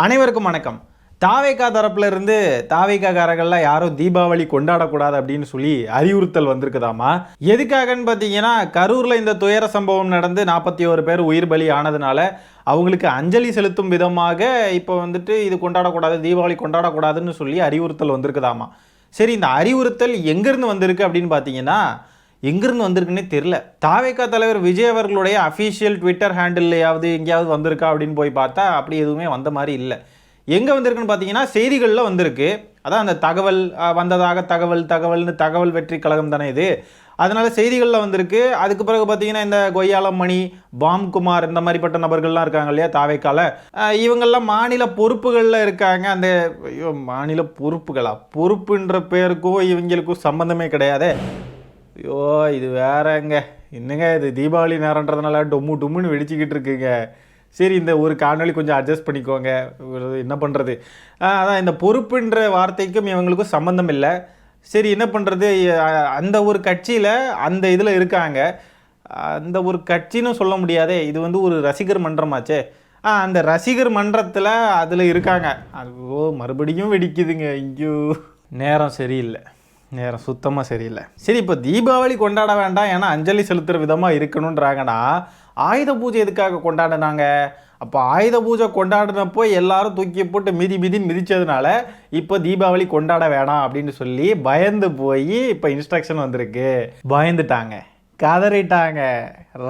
அனைவருக்கும் வணக்கம். தாவேகா தரப்புல இருந்து தாவேகாக்காரர்கள்லாம் யாரும் தீபாவளி கொண்டாடக்கூடாது அப்படின்னு சொல்லி அறிவுறுத்தல் வந்திருக்குதாமா. எதுக்காகன்னு பார்த்தீங்கன்னா, கரூரில் இந்த துயர சம்பவம் நடந்து 41 பேர் உயிர் பலி ஆனதுனால அவங்களுக்கு அஞ்சலி செலுத்தும் விதமாக இப்போ இது கொண்டாடக்கூடாது, தீபாவளி கொண்டாடக்கூடாதுன்னு சொல்லி அறிவுறுத்தல் வந்திருக்குதாமா. சரி, இந்த அறிவுறுத்தல் எங்கேருந்து வந்திருக்கு அப்படின்னு பார்த்தீங்கன்னா, எங்கிருந்து வந்திருக்குன்னே தெரியல. தாவேகா தலைவர் விஜய் அவர்களுடைய அஃபீஷியல் ட்விட்டர் ஹேண்டில்லையாவது எங்கேயாவது வந்திருக்கா அப்படின்னு போய் பார்த்தா அப்படி எதுவுமே வந்த மாதிரி இல்லை. எங்கே வந்திருக்குன்னு பார்த்தீங்கன்னா, செய்திகளில் வந்திருக்கு. அதான் அந்த தகவல் வந்ததாக தகவல்னு தகவல் வெற்றி கழகம் தானே இது. அதனால் செய்திகளில் வந்திருக்கு. அதுக்கு பிறகு பார்த்தீங்கன்னா, இந்த கொய்யாலம் மணி, பாம்குமார் இந்த மாதிரிப்பட்ட நபர்கள்லாம் இருக்காங்க இல்லையா தாவேக்கால, இவங்கெல்லாம் மாநில பொறுப்புகளில் இருக்காங்க. அந்த மாநில பொறுப்புன்ற பேருக்கும் இவங்களுக்கும் சம்மந்தமே கிடையாது. ஐயோ, இது வேறங்க, என்னங்க இது தீபாவளி நேரன்றதுனால டொம்முன்னு வெடிச்சிக்கிட்டு இருக்குங்க. சரி, இந்த ஒரு காணொலி கொஞ்சம் அட்ஜஸ்ட் பண்ணிக்கோங்க, என்ன பண்ணுறது. அதான் இந்த பொறுப்புன்ற வார்த்தைக்கும் இவங்களுக்கும் சம்மந்தம் இல்லை. சரி, என்ன பண்ணுறது. அந்த ஒரு கட்சியில் அந்த இதில் இருக்காங்க. அந்த ஒரு கட்சின்னு சொல்ல முடியாதே, இது ஒரு ரசிகர் மன்றமாச்சே. அந்த ரசிகர் மன்றத்தில் அதில் இருக்காங்க. ஓ, மறுபடியும் வெடிக்குதுங்க. ஐயோ, நேரம் சரியில்லை, நேரம் சுத்தமாக சரியில்லை. சரி, இப்போ தீபாவளி கொண்டாட வேண்டாம், ஏன்னா அஞ்சலி செலுத்துகிற விதமாக இருக்கணுன்றாங்கன்னா, ஆயுத பூஜை எதுக்காக கொண்டாடினாங்க? அப்போ ஆயுத பூஜை கொண்டாடினப்போ எல்லாரும் தூக்கி போட்டு மிதிச்சதுனால இப்போ தீபாவளி கொண்டாட வேணாம் அப்படின்னு சொல்லி பயந்து போய் இப்போ இன்ஸ்ட்ரக்ஷன் வந்திருக்கு. பயந்துட்டாங்க, கதறிட்டாங்க,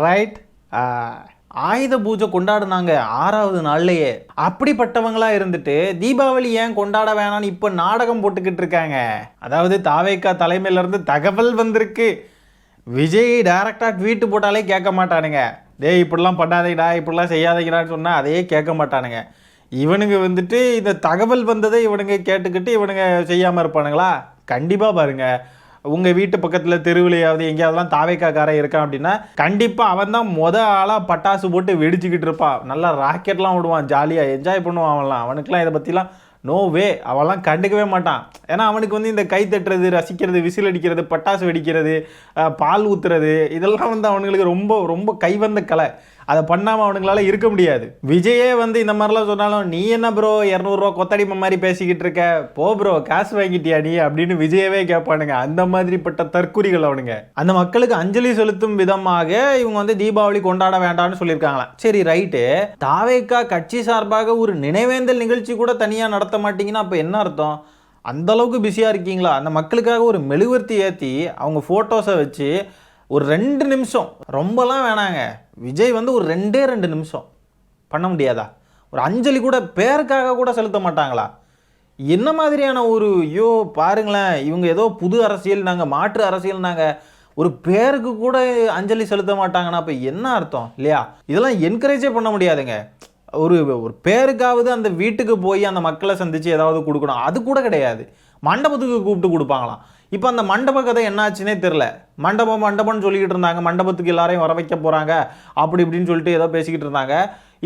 ரைட். ஆயுத பூஜை கொண்டாடுனாங்க 6வது நாள்லையே. அப்படிப்பட்டவங்களா இருந்துட்டு தீபாவளி ஏன் கொண்டாட வேணான்னு இப்போ நாடகம் போட்டுக்கிட்டு இருக்காங்க. அதாவது தாவேகா தலைமையிலேருந்து தகவல் வந்திருக்கு. விஜய் டைரக்டாக ட்வீட்டு போட்டாலே கேட்க மாட்டானுங்க. டேய், இப்படிலாம் பண்ணாதீங்கடா, இப்படிலாம் செய்யாதீங்கடான்னு சொன்னால் அதையே கேட்க மாட்டானுங்க. இவனுங்க இந்த தகவல் வந்ததை இவனுங்க கேட்டுக்கிட்டு இவனுங்க செய்யாமல் இருப்பானுங்களா? கண்டிப்பாக பாருங்கள், உங்கள் வீட்டு பக்கத்தில் தெருவிலையாவது எங்கேயாவதுலாம் தாவேக்காக்காரன் இருக்கான் அப்படின்னா கண்டிப்பாக அவன் தான் ஆளாக பட்டாசு போட்டு வெடிச்சுக்கிட்டு இருப்பான். நல்லா ராக்கெட்லாம் விடுவான், ஜாலியாக என்ஜாய் பண்ணுவான். அவனுக்குலாம் இதை பற்றிலாம் நோ வே, அவெல்லாம் கண்டுக்கவே மாட்டான். ஏன்னா அவனுக்கு இந்த கை தட்டுறது, ரசிக்கிறது, விசில் அடிக்கிறது, பட்டாசு வெடிக்கிறது, பால் ஊற்றுறது, இதெல்லாம் அவனுங்களுக்கு ரொம்ப ரொம்ப கைவந்த கலை. அதை பண்ணாமல் அவனுங்களால இருக்க முடியாது. விஜயே இந்த மாதிரிலாம் சொன்னாலும், நீ என்ன ப்ரோ 200 ரூபா கொத்தடிமை மாதிரி பேசிக்கிட்டு இருக்க, போ ப்ரோ காசு வாங்கிட்டியா நீ அப்படின்னு விஜயவே கேட்பானுங்க. அந்த மாதிரிப்பட்ட தற்குறிகள் அவனுங்க. அந்த மக்களுக்கு அஞ்சலி செலுத்தும் விதமாக இவங்க தீபாவளி கொண்டாட வேண்டாம்னு சொல்லியிருக்காங்களாம். சரி, ரைட்டு. தாவேகா கட்சி சார்பாக ஒரு நினைவேந்தல் நிகழ்ச்சி கூட தனியாக நடத்த மாட்டீங்கன்னா அப்போ என்ன அர்த்தம்? அந்த அளவுக்கு பிஸியாக இருக்கீங்களா? அந்த மக்களுக்காக ஒரு மெழுகுவர்த்தி ஏற்றி அவங்க ஃபோட்டோஸை வச்சு ஒரு 2 நிமிஷம், ரொம்பலாம் வேணாங்க, விஜய் ஒரு 2 நிமிஷம் பண்ண முடியாதா? ஒரு அஞ்சலி கூட பேருக்காக கூட செலுத்த மாட்டாங்களா? என்ன மாதிரியான ஒரு பாருங்களேன், இவங்க ஏதோ புது அரசியல், நாங்கள் மாற்று அரசியல், நாங்கள் ஒரு பேருக்கு கூட அஞ்சலி செலுத்த மாட்டாங்கன்னா அப்போ என்ன அர்த்தம் இல்லையா? இதெல்லாம் என்கரேஜே பண்ண முடியாதுங்க. ஒரு பேருக்காவது அந்த வீட்டுக்கு போய் அந்த மக்களை சந்தித்து ஏதாவது கொடுக்கணும், அது கூட கிடையாது. மண்டபத்துக்கு கூப்பிட்டு கொடுப்பாங்களாம். இப்போ அந்த மண்டப கதை என்னாச்சுன்னே தெரில. மண்டபம்னு சொல்லிக்கிட்டு இருந்தாங்க, மண்டபத்துக்கு எல்லாரையும் வர வைக்க போகிறாங்க அப்படி இப்படின்னு சொல்லிட்டு ஏதோ பேசிக்கிட்டு இருந்தாங்க.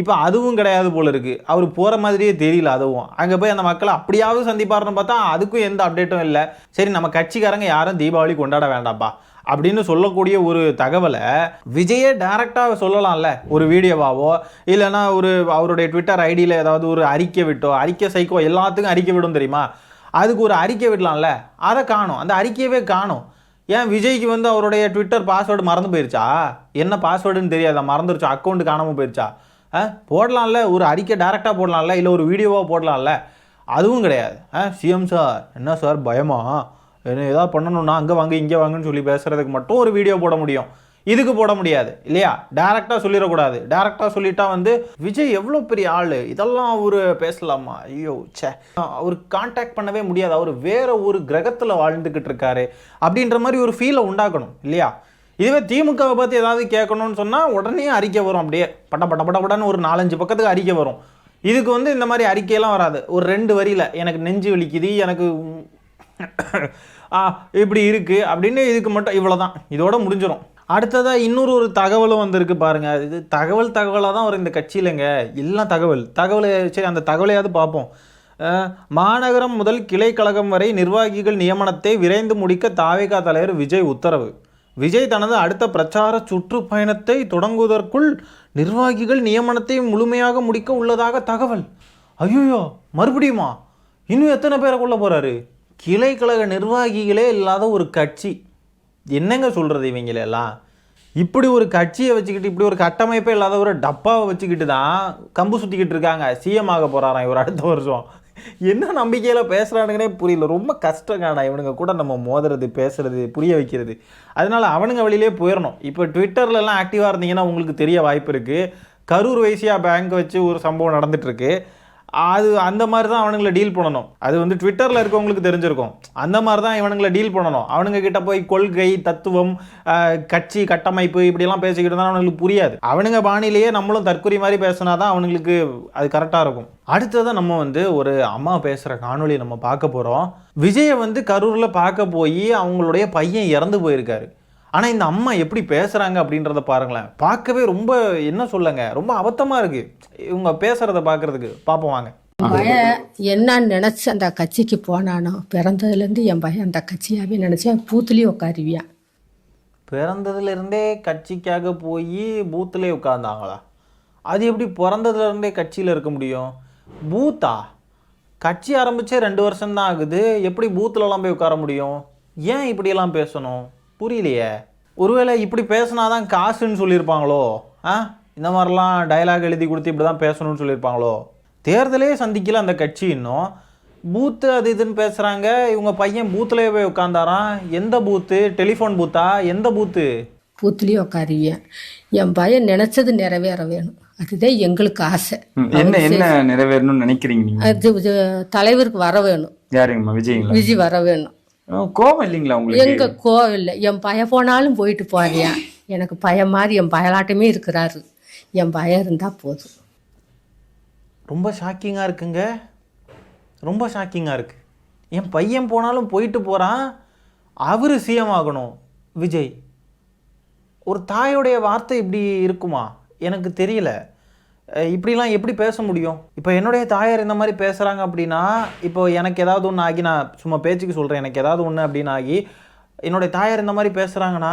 இப்போ அதுவும் கிடையாது போல இருக்குது. அவர் போகிற மாதிரியே தெரியல. அதுவும் அங்கே போய் அந்த மக்களை அப்படியாவது சந்திப்பாருன்னு பார்த்தா அதுக்கும் எந்த அப்டேட்டும் இல்லை. சரி, நம்ம கட்சிக்காரங்க யாரும் தீபாவளி கொண்டாட வேண்டாம்ப்பா அப்படின்னு சொல்லக்கூடிய ஒரு தகவலை விஜயே டைரக்டாக சொல்லலாம்ல, ஒரு வீடியோவாவோ இல்லைன்னா அவருடைய ட்விட்டர் ஐடியில் ஏதாவது ஒரு அறிக்கை விட்டோ, அறிக்கை சைக்கோ எல்லாத்துக்கும் அறிக்கை விடும் தெரியுமா, அதுக்கு ஒரு அறிக்கை விடலாம்ல. அதை காணும், அந்த அறிக்கையவே காணும். ஏன் விஜய்க்கு அவருடைய ட்விட்டர் பாஸ்வேர்டு மறந்து போயிருச்சா? என்ன பாஸ்வேர்டுன்னு தெரியாதா, மறந்துருச்சா, அக்கௌண்ட் காணாமல் போயிருச்சா? போடலாம்ல, ஒரு அறிக்கை டைரெக்டாக போடலாம்ல, இல்லை ஒரு வீடியோவாக போடலாம்ல. அதுவும் கிடையாது. சிஎம் சார், என்ன சார் பயமா, என்ன ஏதாவது பண்ணணும்னா அங்கே வாங்க இங்கே வாங்கன்னு சொல்லி பேசுகிறதுக்கு மட்டும் ஒரு வீடியோ போட முடியும், இதுக்கு போட முடியாது இல்லையா? டைரெக்டாக சொல்லிடக்கூடாது. டைரெக்டாக சொல்லிட்டா விஜய் எவ்வளோ பெரிய ஆள், இதெல்லாம் அவர் பேசலாமா? ஐயோ சே, அவர் கான்டாக்ட் பண்ணவே முடியாது, அவர் வேற ஒரு கிரகத்தில் வாழ்ந்துக்கிட்டு இருக்காரு அப்படின்ற மாதிரி ஒரு ஃபீலை உண்டாக்கணும் இல்லையா? இதுவே திமுகவை பார்த்து ஏதாவது கேட்கணும்னு சொன்னால் உடனே அறிக்கை வரும், அப்படியே பட்டன்னு ஒரு 4-5 பக்கத்துக்கு அறிக்கை வரும். இதுக்கு இந்த மாதிரி அறிக்கையெல்லாம் வராது. ஒரு 2 வரியில் எனக்கு நெஞ்சு வலிக்குது, எனக்கு இப்படி இருக்குது அப்படின்னு, இதுக்கு மட்டும் இவ்வளோதான், இதோட முடிஞ்சிடும். அடுத்ததாக இன்னொரு தகவலும் வந்திருக்கு பாருங்கள். இது தகவலாக தான் வரும் இந்த கட்சியிலங்க, எல்லாம் தகவல். சரி, அந்த தகவலையாவது பார்ப்போம். மாநகரம் முதல் கிளை கழகம் வரை நிர்வாகிகள் நியமனத்தை விரைந்து முடிக்க தாவேகா தலைவர் விஜய் உத்தரவு. விஜய் தனது அடுத்த பிரச்சார சுற்றுப்பயணத்தை தொடங்குவதற்குள் நிர்வாகிகள் நியமனத்தை முழுமையாக முடிக்க உள்ளதாக தகவல். ஐயோ மறுபடியுமா? இன்னும் எத்தனை பேரை கொள்ள போகிறாரு? கிளை கழக நிர்வாகிகளே இல்லாத ஒரு கட்சி, என்னங்க சொல்கிறது இவங்களெல்லாம்? இப்படி ஒரு கட்சியை வச்சுக்கிட்டு, இப்படி ஒரு கட்டமைப்பே இல்லாத ஒரு டப்பாவை வச்சுக்கிட்டு தான் கம்பு சுற்றிக்கிட்டு இருக்காங்க. சிஎம் ஆக போகிறாராம் இவர் அடுத்த வருஷம். என்ன நம்பிக்கையில் பேசுகிறானுங்கன்னே புரியல. ரொம்ப கஷ்டங்காண்ணா இவனுங்க கூட நம்ம மோதுறது, பேசுறது, புரிய வைக்கிறது. அதனால் அவனுங்க வழியிலே போயிடணும். இப்போ ட்விட்டர்லலாம் ஆக்டிவாக இருந்தீங்கன்னா உங்களுக்கு தெரிய வாய்ப்பு இருக்குது. கரூர் வைசியா பேங்க் வச்சு ஒரு சம்பவம் நடந்துகிட்ருக்கு. அது அந்த மாதிரி தான் அவனுங்களை டீல் பண்ணணும். அது வந்து ட்விட்டரில் இருக்கவங்களுக்கு தெரிஞ்சிருக்கும். அந்த மாதிரி தான் இவனுங்களை டீல் பண்ணணும். அவனுங்க கிட்ட போய் கொள்கை, தத்துவம், கட்சி கட்டமைப்பு இப்படிலாம் பேசிக்கிட்டு தான் அவனுங்களுக்கு புரியாது. அவனுங்க பாணிலேயே நம்மளும் தற்கொலை மாதிரி பேசினா தான் அவனுங்களுக்கு அது கரெக்டாக இருக்கும். அடுத்ததான் நம்ம வந்து ஒரு அம்மா பேசுகிற காணொலி நம்ம பார்க்க போகிறோம். விஜயை வந்து கரூரில் பார்க்க போய் அவங்களுடைய பையன் இறந்து போயிருக்காரு. ஆனால் இந்த அம்மா எப்படி பேசுகிறாங்க அப்படின்றத பாருங்களேன். பார்க்கவே ரொம்ப என்ன சொல்லுங்க, ரொம்ப அபத்தமாக இருக்குது இவங்க பேசுகிறத பார்க்குறதுக்கு. பார்ப்போம் வாங்க. பையன் என்னன்னு நினச்சி அந்த கட்சிக்கு போனானோ, பிறந்ததுலேருந்து என் பையன் அந்த கட்சியாகவே நினச்சேன். பூத்துலேயும் உட்காருவியான். பிறந்ததுலேருந்தே கட்சிக்காக போய் பூத்துலேயே உட்கார்ந்தாங்களா? அது எப்படி பிறந்ததுலேருந்தே கட்சியில் இருக்க முடியும்? பூத்தா? கட்சி ஆரம்பித்தே 2 வருஷம்தான் ஆகுது. எப்படி பூத்துலலாம் போய் உட்கார முடியும்? ஏன் இப்படியெல்லாம் பேசணும் புரியலையே. ஒருவேளை இப்படி பேசினாதான் காசுன்னு சொல்லியிருப்பாங்களோ? இந்த மாதிரிலாம் டைலாக் எழுதி கொடுத்து இப்படி தான் பேசணும்னு சொல்லியிருப்பாங்களோ? தேர்தலே சந்திக்கல அந்த கட்சி, இன்னும் பூத்து அது இதுன்னு பேசுகிறாங்க. இவங்க பையன் பூத்துலேயே போய் உட்காந்தாராம். எந்த பூத்து? டெலிஃபோன் பூத்தா? எந்த பூத்து? பூத்துலேயும் உட்காருவியான். என் பையன் நினச்சது நிறைவேற வேணும், அதுதான் எங்களுக்கு ஆசை. என்ன நிறைவேறணும்னு நினைக்கிறீங்க? அது தலைவருக்கு வர வேணும். யாருங்கம்மா? விஜய் வர வேணும். கோவம் இல்லைங்களா உங்களுக்கு? எங்க கோவம் இல்லை. என் பையன் போனாலும் போயிட்டு போறியா, எனக்கு பையன் மாதிரி என் பயலாட்டமே இருக்கிறாரு. என் பையன் இருந்தால் போதும். ரொம்ப ஷாக்கிங்காக இருக்குங்க, ரொம்ப ஷாக்கிங்காக இருக்குது. என் பையன் போனாலும் போயிட்டு போகிறான், அவர் சிஎம் ஆகணும். விஜய், ஒரு தாயோடைய வார்த்தை இப்படி இருக்குமா? எனக்கு தெரியல. இப்படிலாம் எப்படி பேச முடியும்? இப்போ என்னுடைய தாயார் இந்த மாதிரி பேசுகிறாங்க அப்படின்னா, இப்போ எனக்கு ஏதாவது ஒன்று ஆகி, நான் சும்மா பேச்சுக்கு சொல்கிறேன், எனக்கு ஏதாவது ஒன்று அப்படின்னு ஆகி என்னுடைய தாயார் இந்த மாதிரி பேசுகிறாங்கன்னா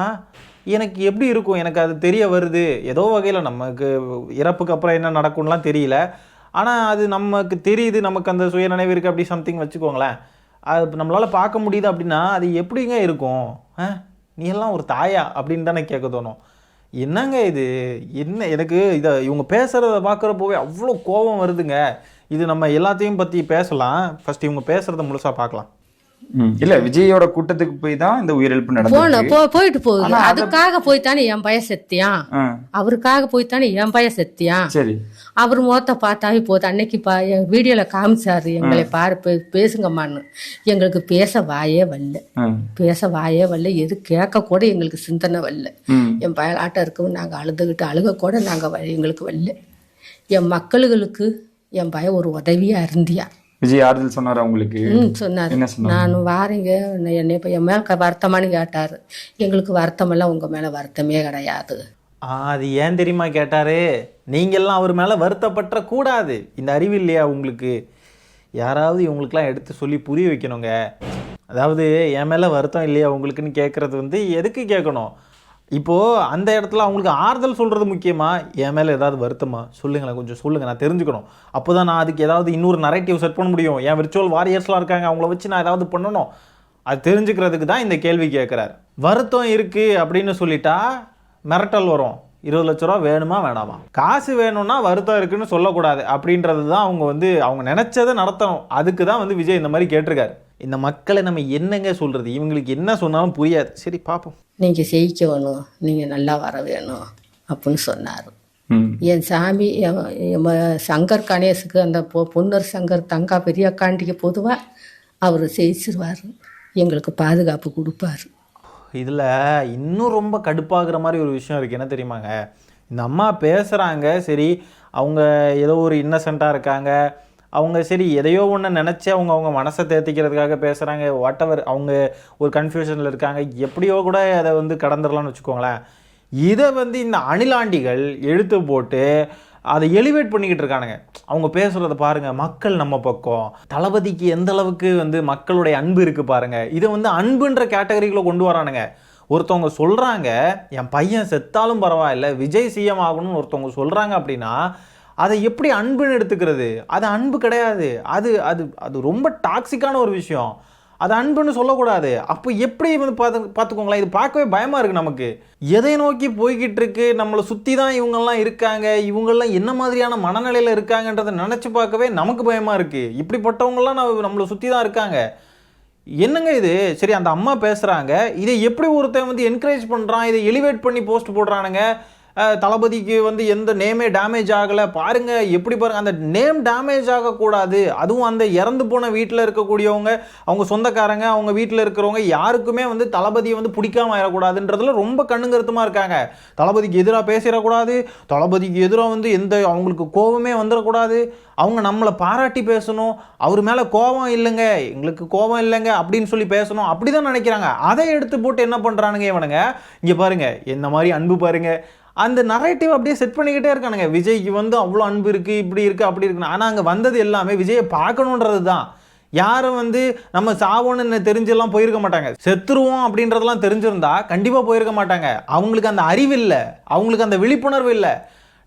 எனக்கு எப்படி இருக்கும்? எனக்கு அது தெரிய வருது. ஏதோ வகையில் நமக்கு இறப்புக்கு அப்புறம் என்ன நடக்கும்லாம் தெரியல, ஆனால் அது நமக்கு தெரியுது, நமக்கு அந்த சுய நினைவு இருக்குது அப்படி சம்திங் வச்சுக்கோங்களேன். அது நம்மளால் பார்க்க முடியுது அப்படின்னா அது எப்படிங்க இருக்கும்? நீ எல்லாம் ஒரு தாயா அப்படின்னு தானே கேட்க தோணும். என்னங்க இது? என்ன எனக்கு இதை இவங்க பேசுகிறத பார்க்குறப்போவே அவ்வளோ கோபம் வருதுங்க. இது நம்ம எல்லாத்தையும் பற்றி பேசலாம். ஃபர்ஸ்ட் இவங்க பேசுகிறத முழுசாக பார்க்கலாம். இல்ல, விஜயோட கூட்டத்துக்கு போய் தான் இந்த உயிரிழப்பு நடந்தது. போயிட்டு போகுது. அதுக்காக போய்த்தானே என் பையன் செத்தியான். அவருக்காக போய்த்தானே என் பையன் செத்தியான். சரி, அவர் முகத்தை பார்த்தாவே போதும். அன்னைக்கு வீடியோல காமிச்சாரு, எங்களை பாரு பேசுங்கம்மான்னு. எங்களுக்கு பேச வாயே வரல, எது கேட்க கூட எங்களுக்கு சிந்தனை வரல. என் பயலாட்டம் இருக்கவும் நாங்கள் அழுதுகிட்டு அழுக கூட எங்களுக்கு வரல. என் மக்களுக்கு என் பையன் ஒரு உதவியா இருந்தியா. விஜய் ஆறுதல் சொன்னார் அவங்களுக்கு? சொன்னார். நான் வாரீங்க, என்னை இப்போ என் மேலே வருத்தமானு கேட்டார். எங்களுக்கு வருத்தமெல்லாம் உங்கள் மேலே வருத்தமே கிடையாது. அது ஏன் தெரியுமா கேட்டாரு? நீங்கள்லாம் அவர் மேலே வருத்தப்பட்ட கூடாது. இந்த அறிவு இல்லையா உங்களுக்கு? யாராவது இவங்களுக்குலாம் எடுத்து சொல்லி புரிய வைக்கணுங்க. அதாவது என் மேலே வருத்தம் இல்லையா உங்களுக்குன்னு கேட்குறது வந்து எதுக்கு கேட்கணும்? இப்போது அந்த இடத்துல அவங்களுக்கு ஆறுதல் சொல்கிறது முக்கியமா, என் மேலே ஏதாவது வருத்தமா சொல்லுங்களேன், கொஞ்சம் சொல்லுங்கள், நான் தெரிஞ்சுக்கணும். அப்போ தான் நான் அதுக்கு ஏதாவது இன்னொரு நரேட்டிவ் செட் பண்ண முடியும். என் விர்ச்சுவல் வாரியர்ஸ்லாம் இருக்காங்க, அவங்கள வச்சு நான் ஏதாவது பண்ணணும். அது தெரிஞ்சுக்கிறதுக்கு தான் இந்த கேள்வி கேட்குறாரு. வருத்தம் இருக்குது அப்படின்னு சொல்லிட்டா மிரட்டல் வரும். 20 லட்ச ரூபா வேணுமா வேணாமா? காசு வேணும்னா வருத்தம் இருக்குன்னு சொல்லக்கூடாது அப்படின்றது தான் அவங்க நினச்சதை நடத்தணும். அதுக்கு தான் வந்து விஜய் இந்த மாதிரி கேட்டிருக்காரு. இந்த மக்களை நம்ம என்னங்க சொல்கிறது? இவங்களுக்கு என்ன சொன்னாலும் புரியாது. சரி பார்ப்போம். நீங்கள் ஜெயிக்க வேணும், நீங்கள் நல்லா வர வேணும் அப்படின்னு சொன்னார். என் சாமி சங்கர் கணேசுக்கு, அந்த பொன்னர் சங்கர் தங்கா பெரியக்காண்டிக்கு பொதுவாக அவர் ஜெயிச்சிருவார், எங்களுக்கு பாதுகாப்பு கொடுப்பார். இதில் இன்னும் ரொம்ப கடுப்பாகிற மாதிரி ஒரு விஷயம் இருக்குது. என்ன தெரியுமாங்க? இந்த அம்மா பேசுகிறாங்க, சரி அவங்க ஏதோ ஒரு இன்னசென்ட்டாக இருக்காங்க, அவங்க சரி எதையோ ஒன்று நினச்சி அவங்க மனசை தேர்த்திக்கிறதுக்காக பேசுகிறாங்க, வாட் எவர், அவங்க ஒரு கன்ஃபியூஷனில் இருக்காங்க, எப்படியோ கூட அதை வந்து கடந்துடலாம்னு வச்சுக்கோங்களேன். இதை வந்து இந்த அணிலாண்டிகள் எடுத்து போட்டு அதை எலிவேட் பண்ணிக்கிட்டு இருக்கானுங்க. அவங்க பேசுகிறத பாருங்கள், மக்கள் நம்ம பக்கம், தளபதிக்கு எந்த அளவுக்கு வந்து மக்களுடைய அன்பு இருக்குது பாருங்கள். இதை வந்து அன்புன்ற கேட்டகரிக்குள்ளே கொண்டு வரானுங்க. ஒருத்தவங்க சொல்கிறாங்க என் பையன் செத்தாலும் பரவாயில்ல, விஜய் சிஎம் ஆகணும்னு ஒருத்தவங்க சொல்கிறாங்க அப்படின்னா அதை எப்படி அன்புன்னு எடுத்துக்கிறது? அது அன்பு கிடையாது. அது அது அது ரொம்ப டாக்ஸிக்கான ஒரு விஷயம். அது அன்புன்னு சொல்லக்கூடாது. அப்போ எப்படி வந்து பார்த்துக்கோங்களேன், இது பார்க்கவே பயமாக இருக்குது நமக்கு. எதை நோக்கி போய்கிட்டு இருக்கு, நம்மளை சுற்றி தான் இவங்கெல்லாம் இருக்காங்க, இவங்கெல்லாம் என்ன மாதிரியான மனநிலையில் இருக்காங்கன்றதை நினச்சி பார்க்கவே நமக்கு பயமாக இருக்குது. இப்படிப்பட்டவங்கெல்லாம் நம்மளை சுற்றி தான் இருக்காங்க. என்னங்க இது? சரி, அந்த அம்மா பேசுகிறாங்க, இதை எப்படி ஒருத்தன் வந்து என்கரேஜ் பண்ணுறான், இதை எலிவேட் பண்ணி போஸ்ட் போடுறானுங்க. தளபதிக்கு வந்து எந்த நேமே டேமேஜ் ஆகலை பாருங்க, எப்படி பாருங்க, அந்த நேம் டேமேஜ் ஆகக்கூடாது. அதுவும் அந்த இறந்து போன வீட்டில் இருக்கக்கூடியவங்க, அவங்க சொந்தக்காரங்க, அவங்க வீட்டில் இருக்கிறவங்க யாருக்குமே வந்து தளபதியை வந்து பிடிக்காம ஆயிடக்கூடாதுன்றதுல ரொம்ப கண்ணுங்கருத்துமாக இருக்காங்க. தளபதிக்கு எதிராக பேசிடக்கூடாது, தளபதிக்கு எதிராக வந்து எந்த அவங்களுக்கு கோபமே வந்துடக்கூடாது, அவங்க நம்மளை பாராட்டி பேசணும், அவர் மேலே கோபம் இல்லைங்க, எங்களுக்கு கோபம் இல்லைங்க அப்படின்னு சொல்லி பேசணும், அப்படி தான் நினைக்கிறாங்க. அதை எடுத்து போட்டு என்ன பண்ணுறானுங்க இவனுங்க, இங்கே பாருங்க என்ன மாதிரி அன்பு பாருங்க, அந்த நரேட்டிவ் அப்படியே செட் பண்ணிக்கிட்டே இருக்கானுங்க. விஜய்க்கு வந்து அவ்வளோ அன்பு இருக்குது, இப்படி இருக்குது, அப்படி இருக்குன்னு. ஆனால் அங்கே வந்தது எல்லாமே விஜயை பார்க்கணுன்றது தான். யாரும் வந்து நம்ம சாவோன்னு தெரிஞ்செல்லாம் போயிருக்க மாட்டாங்க. செத்துருவோம் அப்படின்றதெல்லாம் தெரிஞ்சிருந்தா கண்டிப்பாக போயிருக்க மாட்டாங்க. அவங்களுக்கு அந்த அறிவு இல்லை, அவங்களுக்கு அந்த விழிப்புணர்வு இல்லை.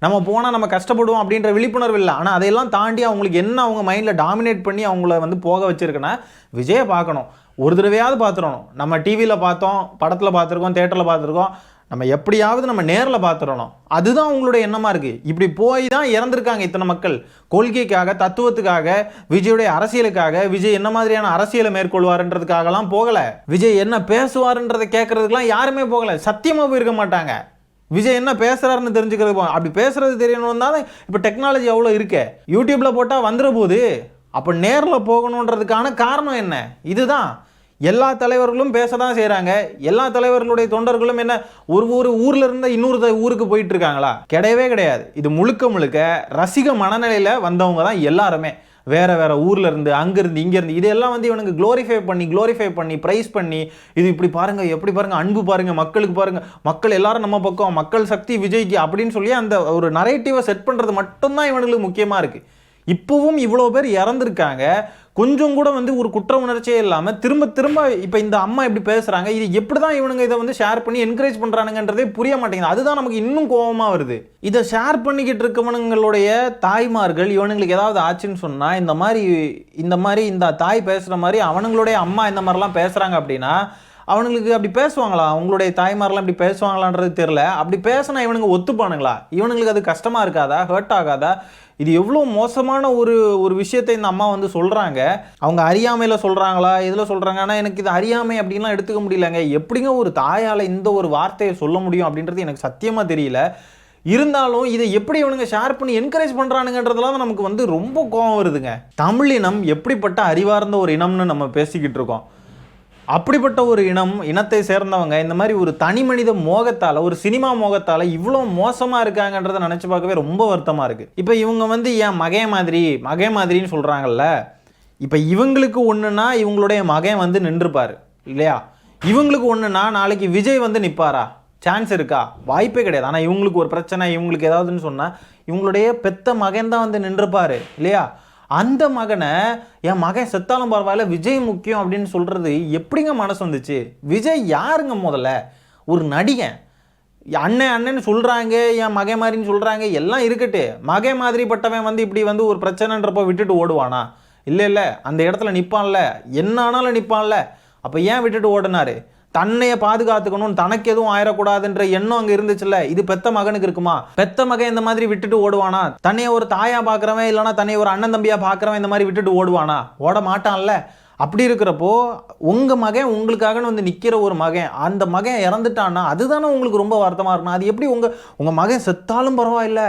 நம்ம போனால் நம்ம கஷ்டப்படுவோம் அப்படின்ற விழிப்புணர்வு இல்லை. ஆனால் அதையெல்லாம் தாண்டி அவங்களுக்கு என்ன அவங்க மைண்டில் டாமினேட் பண்ணி அவங்கள வந்து போக வச்சுருக்குன்னா, விஜயை பார்க்கணும், ஒரு தடவையாவது பார்த்துடணும். நம்ம டிவியில் பார்த்தோம், படத்தில் பார்த்துருக்கோம், தேட்டரில் பார்த்துருக்கோம், நம்ம எப்படியாவது நம்ம நேரில் பார்த்துடணும். அதுதான் உங்களுடைய எண்ணமாக இருக்குது. இப்படி போய் தான் இறந்துருக்காங்க இத்தனை மக்கள். கொள்கைக்காக, தத்துவத்துக்காக, விஜயுடைய அரசியலுக்காக, விஜய் என்ன மாதிரியான அரசியலை மேற்கொள்வார்ன்றதுக்காகலாம் போகலை. விஜய் என்ன பேசுவார்ன்றதை கேட்கறதுக்கெலாம் யாருமே போகலை. சத்தியமாக போயிருக்க மாட்டாங்க. விஜய் என்ன பேசுகிறாருன்னு தெரிஞ்சுக்கிறது. அப்படி பேசுகிறது தெரியணும் தான் இப்போ டெக்னாலஜி அவ்வளோ இருக்கே. யூடியூப்பில் போட்டால் வந்துட போகுது. அப்போ நேரில் போகணுன்றதுக்கான காரணம் என்ன? இதுதான். எல்லா தலைவர்களும் பேச தான் செய்கிறாங்க. எல்லா தலைவர்களுடைய தொண்டர்களும் என்ன ஒரு ஊரில் இருந்து இன்னொரு ஊருக்கு போயிட்டு இருக்காங்களா? கிடையவே கிடையாது. இது முழுக்க முழுக்க ரசிக மனநிலையில் வந்தவங்க தான் எல்லாருமே. வேறு வேறு ஊரில் இருந்து, அங்கேருந்து, இங்கேருந்து, இதெல்லாம் வந்து இவனுக்கு க்ளோரிஃபை பண்ணி ப்ரைஸ் பண்ணி, இது இப்படி பாருங்கள், எப்படி பாருங்கள், அன்பு பாருங்கள், மக்களுக்கு பாருங்கள், மக்கள் எல்லாரும் நம்ம பக்கம், மக்கள் சக்தி விஜய்க்கு அப்படின்னு சொல்லி அந்த ஒரு நரேட்டிவை செட் பண்ணுறது மட்டும்தான் இவனுங்களுக்கு முக்கியமாக இருக்குது. இப்போவும் இவ்வளோ பேர் இறந்துருக்காங்க. கொஞ்சம் கூட வந்து ஒரு குற்ற உணர்ச்சியே இல்லாமல் திரும்ப இப்போ இந்த அம்மா இப்படி பேசுகிறாங்க. இது எப்படி தான் இவனுங்க இதை வந்து ஷேர் பண்ணி என்கரேஜ் பண்ணுறானுங்கன்றதே புரிய மாட்டேங்குது. அதுதான் நமக்கு இன்னும் கோபமாக வருது. இதை ஷேர் பண்ணிக்கிட்டு இருக்கவனுங்களுடைய தாய்மார்கள் இவனுங்களுக்கு ஏதாவது ஆச்சுன்னு சொன்னால், இந்த மாதிரி இந்த தாய் பேசுகிற மாதிரி அவனுங்களுடைய அம்மா இந்த மாதிரிலாம் பேசுகிறாங்க அப்படின்னா, அவனுங்களுக்கு அப்படி பேசுவாங்களா? அவங்களுடைய தாய்மாரெலாம் இப்படி பேசுவாங்களான்றது தெரில. அப்படி பேசினா இவனுங்க ஒத்துப்பானுங்களா? இவனுங்களுக்கு அது கஷ்டமாக இருக்காதா? ஹர்ட் ஆகாதா? இது எவ்வளோ மோசமான ஒரு விஷயத்தை இந்த அம்மா வந்து சொல்கிறாங்க. அவங்க அறியாமையில் சொல்கிறாங்களா, இதில் சொல்கிறாங்க. ஆனால் எனக்கு இது அறியாமை அப்படின்லாம் எடுத்துக்க முடியலங்க. எப்படிங்க ஒரு தாயால் இந்த ஒரு வார்த்தையை சொல்ல முடியும் அப்படின்றது எனக்கு சத்தியமாக தெரியல. இருந்தாலும் இதை எப்படி இவனுங்க ஷேர் பண்ணி என்கரேஜ் பண்ணுறானுங்கன்றதுலாம் நமக்கு வந்து ரொம்ப கோபம் வருதுங்க. தமிழ் இனம் எப்படிப்பட்ட அறிவார்ந்த ஒரு இனம்னு நம்ம பேசிக்கிட்டு இருக்கோம். அப்படிப்பட்ட ஒரு இனத்தை சேர்ந்தவங்க இந்த மாதிரி ஒரு தனி மனித மோகத்தால், ஒரு சினிமா மோகத்தால் இவ்வளோ மோசமாக இருக்காங்கன்றதை நினச்சி பார்க்கவே ரொம்ப வருத்தமாக இருக்குது. இப்போ இவங்க வந்து என் மகன் மாதிரின்னு சொல்கிறாங்கல்ல, இப்போ இவங்களுக்கு ஒன்றுனா இவங்களுடைய மகன் வந்து நின்றுப்பார் இல்லையா? இவங்களுக்கு ஒன்றுனா நாளைக்கு விஜய் வந்து நிற்பாரா? சான்ஸ் இருக்கா? வாய்ப்பே கிடையாது. ஆனால் இவங்களுக்கு ஒரு பிரச்சனை, இவங்களுக்கு ஏதாவதுன்னு சொன்னால் இவங்களுடைய பெத்த மகன் தான் வந்து நின்றுப்பார் இல்லையா? அந்த மகனை என் மகன் செத்தாலும் பரவாயில்ல, விஜய் முக்கியம் அப்படின்னு சொல்கிறது எப்படிங்க மனசு வந்துச்சு? விஜய் யாருங்க? முதல்ல ஒரு நடிகன். அண்ணன்னு சொல்கிறாங்க, என் மகன் மாதிரின்னு சொல்கிறாங்க, எல்லாம் இருக்கட்டு. மகன் மாதிரிப்பட்டவன் வந்து இப்படி வந்து ஒரு பிரச்சனைன்றப்போ விட்டுட்டு ஓடுவானா? இல்லை, அந்த இடத்துல நிற்பான்ல, என்ன ஆனாலும் நிற்பான்ல. அப்போ ஏன் விட்டுட்டு ஓடினாரு? தன்னைய பாதுகாத்துக்கணும், தனக்கு எதுவும் ஆயிடக்கூடாதுன்ற எண்ணம் அங்கே இருந்துச்சுல்ல. இது பெத்த மகனுக்கு இருக்குமா? பெத்த மகன் இந்த மாதிரி விட்டுட்டு ஓடுவானா? தன்னைய ஒரு தாயா பார்க்குறவன், இல்லைனா தன்னைய ஒரு அண்ணன் தம்பியா பார்க்குறவன் இந்த மாதிரி விட்டுட்டு ஓடுவானா? ஓட மாட்டான்ல. அப்படி இருக்கிறப்போ உங்கள் மகன் உங்களுக்காகன்னு வந்து நிற்கிற ஒரு மகன், அந்த மகன் இறந்துட்டான்னா அதுதானே உங்களுக்கு ரொம்ப வருத்தமாக இருக்கணும். அது எப்படி உங்கள் மகன் செத்தாலும் பரவாயில்ல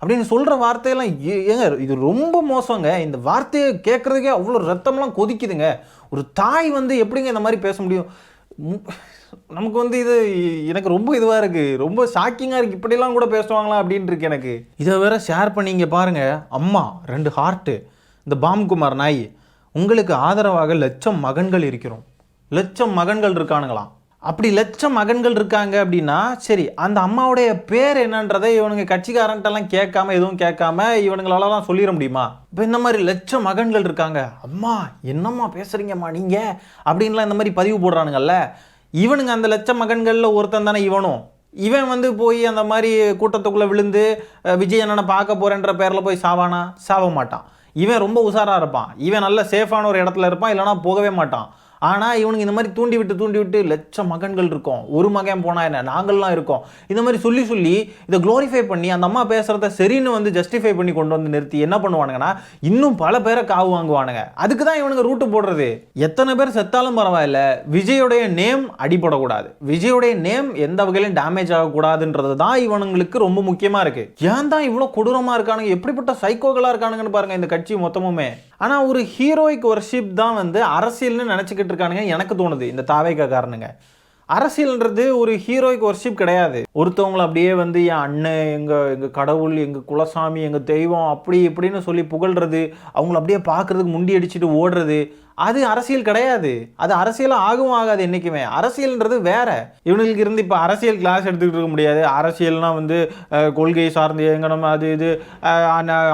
அப்படின்னு சொல்கிற வார்த்தையெல்லாம் ஏங்க இது ரொம்ப மோசங்க. இந்த வார்த்தையை கேட்குறதுக்கே அவ்வளோ ரத்தம்லாம் கொதிக்குதுங்க. ஒரு தாய் வந்து எப்படிங்க இந்த மாதிரி பேச முடியும்? நமக்கு வந்து இது எனக்கு ரொம்ப இதுவாக இருக்குது, ரொம்ப ஷாக்கிங்காக இருக்குது. இப்படிலாம் கூட பேசுவாங்களா அப்படின்ட்டு இருக்கு எனக்கு. இதை வேற ஷேர் பண்ணிங்க பாருங்கள். அம்மா 2 ஹார்ட்டு, இந்த பாம்குமார் நாய், உங்களுக்கு ஆதரவாக லட்சம் மகன்கள் இருக்கிறோம். லட்சம் மகன்கள் இருக்கானுங்களாம். அப்படி லட்சம் மகன்கள் இருக்காங்க அப்படின்னா சரி, அந்த அம்மாவுடைய பேர் என்னன்றதை இவனுங்க கட்சிக்காரன்ட்டெல்லாம் கேட்காம, எதுவும் கேட்காம இவனுங்களெல்லாம் சொல்லிட முடியுமா? இப்போ இந்த மாதிரி லட்சம் மகன்கள் இருக்காங்க, அம்மா என்னம்மா பேசுகிறீங்கம்மா நீங்கள் அப்படின்லாம் இந்த மாதிரி பதிவு போடுறானுங்கல்ல. இவனுங்க அந்த லட்சம் மகன்களில் ஒருத்தன் தானே இவனும். இவன் வந்து போய் அந்த மாதிரி கூட்டத்துக்குள்ளே விழுந்து விஜய் அண்ணனை பார்க்க போகிறேன்ற பேரில் போய் சாவானா? சாவ மாட்டான். இவன் ரொம்ப உஷாராக இருப்பான். இவன் நல்ல சேஃபான ஒரு இடத்துல இருப்பான், இல்லைனா போகவே மாட்டான். ஆனால் இவனுக்கு இந்த மாதிரி தூண்டி விட்டு லட்சம் மகன்கள் இருக்கும், ஒரு மகன் போனால் என்ன, நாங்கள்லாம் இருக்கோம், இந்த மாதிரி சொல்லி இதை க்ளோரிஃபை பண்ணி அந்த அம்மா பேசுகிறத சரின்னு வந்து ஜஸ்டிஃபை பண்ணி கொண்டு வந்து நிறுத்தி என்ன பண்ணுவானுங்கன்னா இன்னும் பல பேரை காவு வாங்குவானுங்க. அதுக்கு தான் இவனுங்க ரூட்டு போடுறது. எத்தனை பேர் செத்தாலும் பரவாயில்ல, விஜயோடைய நேம் அடிபடக்கூடாது, விஜயோடைய நேம் எந்த வகையிலும் டேமேஜ் ஆகக்கூடாதுன்றது தான் இவனுங்களுக்கு ரொம்ப முக்கியமாக இருக்குது. ஏன் தான் இவ்வளோ கொடூரமாக இருக்கானுங்க, எப்படிப்பட்ட சைக்கோகளாக இருக்கானுங்கன்னு பாருங்கள் இந்த கட்சி மொத்தமுமே. ஆனால் ஒரு ஹீரோயிக் வர்ஷிப் தான் வந்து அரசியல்னு நினச்சிக்கிட்டு இருக்கானுங்க எனக்கு தோணுது இந்த தாவேகா காரணங்க. அரசியல்ன்றது ஒரு ஹீரோயிக் வர்ஷிப் கிடையாது. ஒருத்தவங்களை அப்படியே வந்து என் அண்ணன், எங்கள் கடவுள், எங்கள் குலசாமி, எங்கள் தெய்வம் அப்படி இப்படின்னு சொல்லி புகழ்றது, அவங்கள அப்படியே பார்க்குறதுக்கு முண்டி அடிச்சுட்டு ஓடுறது, அது அரசியல் கிடையாது. அது அரசியலாக ஆகவும் ஆகாது என்றைக்குமே. அரசியல்ன்றது வேற. இவனுக்கு இருந்து இப்போ அரசியல் கிளாஸ் எடுத்துக்கிட்டு இருக்க முடியாது. அரசியல்னால் வந்து கொள்கை சார்ந்து இயங்கணும், அது இது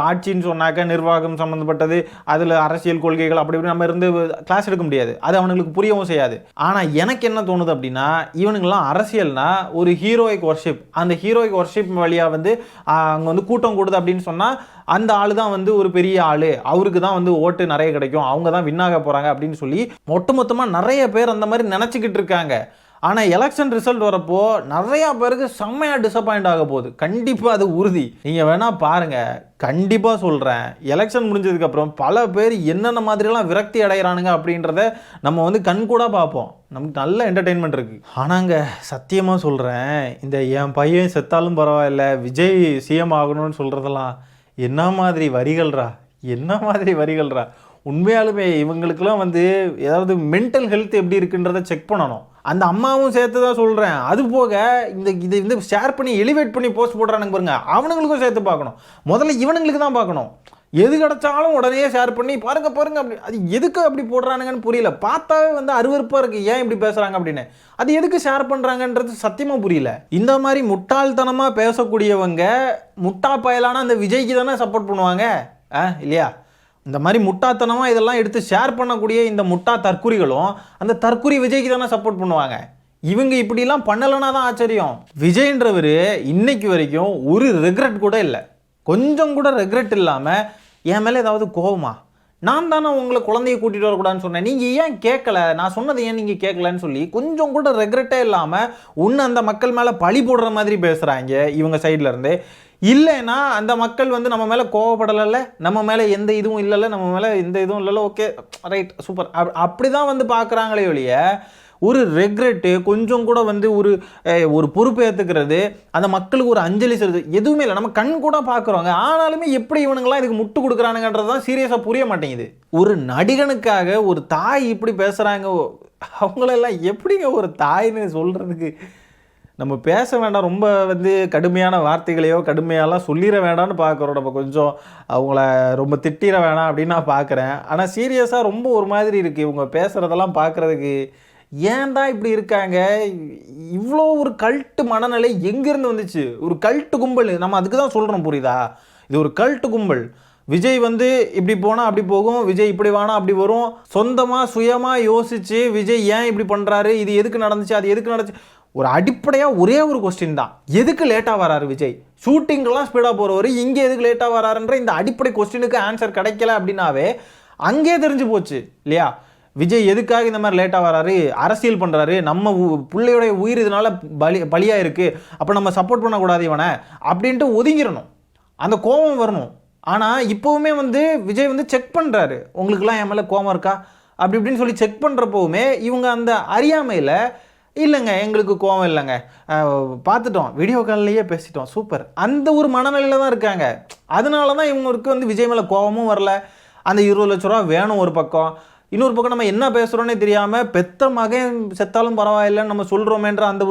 ஆட்சின்னு சொன்னாக்க நிர்வாகம் சம்மந்தப்பட்டது, அதில் அரசியல் கொள்கைகள் அப்படி இப்படி நம்ம இருந்து கிளாஸ் எடுக்க முடியாது. அது அவனுங்களுக்கு புரியவும் செய்யாது. ஆனால் எனக்கு என்ன தோணுது அப்படின்னா, இவனுங்கெல்லாம் அரசியல்னா ஒரு ஹீரோயிக் வர்ஷிப், அந்த ஹீரோயிக் வர்ஷிப் வழியாக வந்து அங்கே வந்து கூட்டம் கூடுது அப்படின்னு சொன்னால் அந்த ஆள் தான் வந்து ஒரு பெரிய ஆள், அவருக்கு தான் வந்து ஓட்டு நிறைய கிடைக்கும், அவங்க தான் வின்னாக போகிறாங்க அப்படின்னு சொல்லி மொத்தமாக நிறைய பேர் அந்த மாதிரி நினச்சிக்கிட்டு இருக்காங்க. ஆனால் எலெக்ஷன் ரிசல்ட் வரப்போ நிறையா பேருக்கு செம்மையாக டிசப்பாயிண்ட் ஆக போகுது. கண்டிப்பாக அது உறுதி. நீங்கள் வேணால் பாருங்கள், கண்டிப்பாக சொல்கிறேன், எலெக்ஷன் முடிஞ்சதுக்கப்புறம் பல பேர் என்னென்ன மாதிரிலாம் விரக்தி அடைகிறானுங்க அப்படின்றத நம்ம வந்து கண்கூட பார்ப்போம். நமக்கு நல்ல என்டர்டெயின்மெண்ட் இருக்குது. ஆனாங்க சத்தியமாக சொல்கிறேன், இந்த என் பையன் செத்தாலும் பரவாயில்ல விஜய் சிஎம் ஆகணும்னு சொல்கிறதெல்லாம் என்ன மாதிரி வரிகள்ரா, என்ன மாதிரி வரிகள்ரா. உண்மையாலுமே இவங்களுக்கெல்லாம் வந்து ஏதாவது மென்டல் ஹெல்த் எப்படி இருக்குன்றதை செக் பண்ணணும். அந்த அம்மாவும் சேர்த்து தான் சொல்கிறேன். அது போக இதை வந்து ஷேர் பண்ணி எலிவேட் பண்ணி போஸ்ட் போடுறானுங்க பாருங்க, அவனுங்களுக்கும் சேர்த்து பார்க்கணும். முதல்ல இவனுங்களுக்கு தான் பார்க்கணும். எது கிடச்சாலும் உடனே ஷேர் பண்ணி பாருங்க அப்படி, அது எதுக்கு அப்படி போடுறானுங்கன்னு புரியல. பார்த்தாவே வந்து அருவருப்பாக இருக்குது, ஏன் இப்படி பேசுகிறாங்க அப்படின்னு. அது எதுக்கு ஷேர் பண்ணுறாங்கன்றது சத்தியமாக புரியல. இந்த மாதிரி முட்டாள்தனமாக பேசக்கூடியவங்க முட்டா பயலான அந்த விஜய்க்கு தானே சப்போர்ட் பண்ணுவாங்க இல்லையா? இந்த மாதிரி முட்டாத்தனமாக இதெல்லாம் எடுத்து ஷேர் பண்ணக்கூடிய இந்த முட்டா தற்குறிகளும் அந்த தற்குறி விஜய்க்கு தானே சப்போர்ட் பண்ணுவாங்க. இவங்க இப்படிலாம் பண்ணலைன்னா தான் ஆச்சரியம். விஜய்ன்றவர் இன்னைக்கு வரைக்கும் ஒரு ரெக்ரெட் கூட இல்லை, கொஞ்சம் கூட ரெக்ரெட் இல்லாமல் என் மேலே ஏதாவது கோவமா, நான் தானே உங்களை குழந்தைய கூட்டிகிட்டு வரக்கூடாதுன்னு சொன்னேன், நீங்கள் ஏன் கேட்கல, நான் சொன்னதை ஏன் நீங்கள் கேட்கலன்னு சொல்லி கொஞ்சம் கூட ரெக்ரெட்டே இல்லாமல் ஒன்று அந்த மக்கள் மேலே பழி போடுற மாதிரி பேசுகிறாங்க இவங்க சைட்லேருந்து. இல்லைன்னா அந்த மக்கள் வந்து நம்ம மேலே கோவப்படலைல்ல, நம்ம மேலே எந்த இதுவும் இல்லைல்ல, நம்ம மேலே எந்த இதுவும் இல்லைல்ல, ஓகே ரைட் சூப்பர் அப்படி தான் வந்து பார்க்குறாங்களே ஒழிய ஒரு ரெக்ரெட்டு, கொஞ்சம் கூட வந்து ஒரு பொறுப்பை ஏற்றுக்கிறது, அந்த மக்களுக்கு ஒரு அஞ்சலி செலுத்து எதுவுமே இல்லை. நம்ம கண் கூட பார்க்குறோங்க. ஆனாலுமே எப்படி இவனுங்களாம் இதுக்கு முட்டு கொடுக்குறானுங்கன்றது தான் சீரியஸாக புரிய மாட்டேங்குது. ஒரு நடிகனுக்காக ஒரு தாய் இப்படி பேசுகிறாங்க, அவங்களெல்லாம் எப்படிங்க ஒரு தாய்ன்னு சொல்கிறதுக்கு நம்ம பேச வேண்டாம். ரொம்ப வந்து கடுமையான வார்த்தைகளையோ கடுமையாலாம் சொல்லிட வேண்டாம்னு பார்க்குறோம். நம்ம கொஞ்சம் அவங்கள ரொம்ப திட்டிட வேணாம் அப்படின்னு நான் பார்க்குறேன். ஆனால் சீரியஸாக ரொம்ப ஒரு மாதிரி இருக்குது இவங்க பேசுகிறதெல்லாம் பார்க்குறதுக்கு. ஏன் தான் இப்படி இருக்காங்க? இவ்வளோ ஒரு கல்ட்டு மனநிலை எங்கேருந்து வந்துச்சு? ஒரு கல்ட்டு கும்பல். நம்ம அதுக்கு தான் சொல்கிறோம், புரியுதா? இது ஒரு கல்ட்டு கும்பல். விஜய் வந்து இப்படி போனால் அப்படி போகும், விஜய் இப்படி வேணா அப்படி வரும். சொந்தமாக சுயமாக யோசித்து விஜய் ஏன் இப்படி பண்ணுறாரு, இது எதுக்கு நடந்துச்சு, அது எதுக்கு நடந்துச்சு, ஒரு அடிப்படையாக ஒரே ஒரு கொஸ்டின் தான், எதுக்கு லேட்டாக வராரு விஜய்? ஷூட்டிங்கெல்லாம் ஸ்பீடாக போகிறவர் இங்கே எதுக்கு லேட்டாக வராருன்ற இந்த அடிப்படை கொஸ்டினுக்கு ஆன்சர் கிடைக்கல அப்படின்னாவே அங்கே தெரிஞ்சு போச்சு இல்லையா? விஜய் எதுக்காக இந்த மாதிரி லேட்டாக வராரு, அரசியல் பண்ணுறாரு, நம்ம பிள்ளையோடைய உயிர் இதனால பலியாக இருக்குது, அப்போ நம்ம சப்போர்ட் பண்ணக்கூடாது இவனை அப்படின்ட்டு ஒதுங்கிடணும், அந்த கோபம் வரணும். ஆனால் இப்போவுமே வந்து விஜய் வந்து செக் பண்ணுறாரு, உங்களுக்குலாம் என் மேலே கோபம் இருக்கா அப்படி இப்படின்னு சொல்லி செக் பண்ணுறப்போவுமே இவங்க அந்த அறியாமையில் இல்லைங்க எங்களுக்கு கோவம் இல்லைங்க, பார்த்துட்டோம், வீடியோ கால்லையே பேசிட்டோம், சூப்பர், அந்த ஒரு மனநிலையில் தான் இருக்காங்க. அதனால தான் இவங்களுக்கு வந்து விஜய் மேலே கோவமும் வரல. அந்த 20 லட்ச ரூபா வேணும் ஒரு பக்கம், இன்னொரு பக்கம் நம்ம என்ன பேசுகிறோன்னே தெரியாமல் பெத்த மகன் செத்தாலும் பரவாயில்லைன்னு நம்ம சொல்கிறோமேன்ற அந்த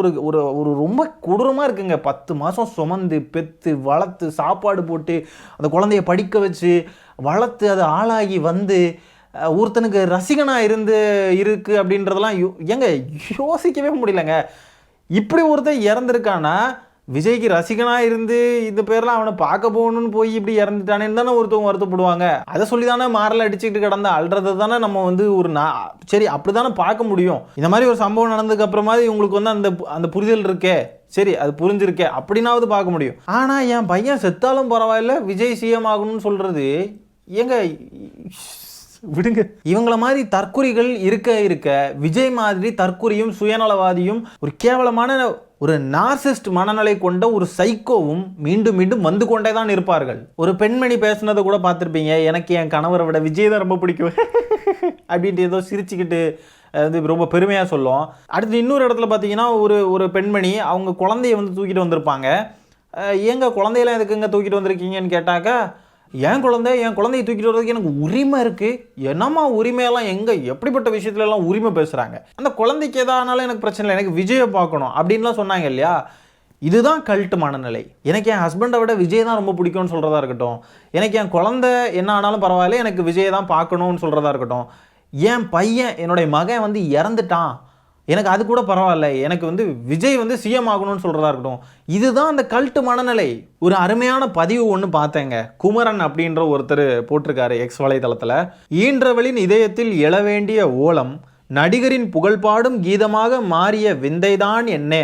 ஒரு ரொம்ப கொடூரமாக இருக்குங்க. 10 மாதம் சுமந்து பெற்று வளர்த்து சாப்பாடு போட்டு அந்த குழந்தைய படிக்க வச்சு வளர்த்து அது ஆளாகி வந்து ஒருத்தனுக்கு ரசிகனாக இருக்கு அப்படின்றதெல்லாம் ஏங்க யோசிக்கவே முடியலங்க. இப்படி ஒருத்தர் இறந்துருக்கானா விஜய்க்கு ரசிகனாக இருந்து இந்த பேர்லாம் அவனை பார்க்க போகணும்னு போய் இப்படி இறந்துட்டானேன்னு தானே ஒருத்தவங்க வருத்தப்படுவாங்க. அதை சொல்லி தானே மாரில் அடிச்சுக்கிட்டு கிடந்த அல்றதை தானே நம்ம வந்து ஒரு சரி அப்படி தானே பார்க்க முடியும். இந்த மாதிரி ஒரு சம்பவம் நடந்ததுக்கு அப்புறமா இவங்களுக்கு வந்து அந்த புரிதல் இருக்கே, சரி அது புரிஞ்சிருக்கே அப்படின்னாவது பார்க்க முடியும். ஆனால் என் பையன் செத்தாலும் பரவாயில்ல விஜய் சிஎம் ஆகணும்னு சொல்கிறது எங்க விடுங்க. இவங்கள மாதிரி தற்குறிகள் இருக்க விஜய் மாதிரி தற்குறியும் சுயநலவாதியும் ஒரு கேவலமான ஒரு நார்சிஸ்ட் மனநிலை கொண்ட ஒரு சைக்கோவும் மீண்டும் மீண்டும் வந்து கொண்டே தான் இருப்பார்கள். ஒரு பெண்மணி பேசுனதை கூட பார்த்துருப்பீங்க, எனக்கு என் கணவரை விட விஜய் தான் ரொம்ப பிடிக்கும் அப்படின்ட்டு ஏதோ சிரிச்சுக்கிட்டு அது ரொம்ப பெருமையாக சொல்லும். அடுத்து இன்னொரு இடத்துல பார்த்தீங்கன்னா ஒரு பெண்மணி அவங்க குழந்தைய வந்து தூக்கிட்டு வந்திருப்பாங்க. ஏங்க குழந்தையெல்லாம் எதுக்குங்க தூக்கிட்டு வந்திருக்கீங்கன்னு கேட்டாக்கா, என் குழந்தையை தூக்கிட்டு வர்றதுக்கு எனக்கு உரிமை இருக்குது. என்னம்மா உரிமையெல்லாம் எங்கே எப்படிப்பட்ட விஷயத்துலலாம் உரிமை பேசுகிறாங்க. அந்த குழந்தைக்கு எதானாலும் எனக்கு பிரச்சனை இல்லை, எனக்கு விஜயை பார்க்கணும் அப்படின்லாம் சொன்னாங்க இல்லையா. இதுதான் கல்ட்டு மனநிலை. எனக்கு என் ஹஸ்பண்டை விட விஜய் தான் ரொம்ப பிடிக்கும்னு சொல்கிறதா இருக்கட்டும், எனக்கு என் குழந்தை என்ன ஆனாலும் பரவாயில்ல எனக்கு விஜயை தான் பார்க்கணும்னு சொல்கிறதா இருக்கட்டும், என் பையன் என்னுடைய மகன் வந்து இறந்துட்டான் எனக்கு அது கூட பரவாயில்ல, எனக்கு வந்து விஜய் வந்து சிஎம் ஆகணும்னு சொல்கிறதா இருக்கட்டும், இதுதான் அந்த கல்ட்டு மனநிலை. ஒரு அருமையான பதிவு ஒன்று பார்த்தேங்க. குமரன் அப்படின்ற ஒருத்தர் போட்டிருக்காரு எக்ஸ் வலைதளத்தில். ஈன்றவளின் இதயத்தில் எழ வேண்டிய ஓலம் நடிகரின் புகழ்பாடும் கீதமாக மாறிய விந்தைதான் என்ன.